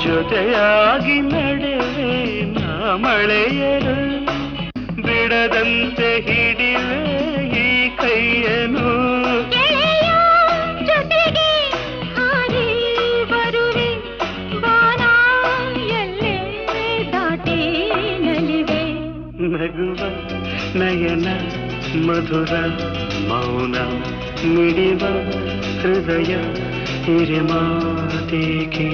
ಜೊತೆಯಾಗಿ ನಡೆವೆ ನಾ ಮಳೆಯರು ಬಿಡದಂತೆ ಹಿಡಿವೆ ಈ ಕೈಯನು ಜೊತೆಗೆ ಹಾರಿ ಬರುವೆ ಬಾನ ಎಲ್ಲೇ ದಾಟಿ ನಲಿವೆ ನಗುವ ನಯನ ಮಧುರ ಮೌನ ಮಿಡಿವ ಹೃದಯ ಹಿರಿಮಾತೇಕೆ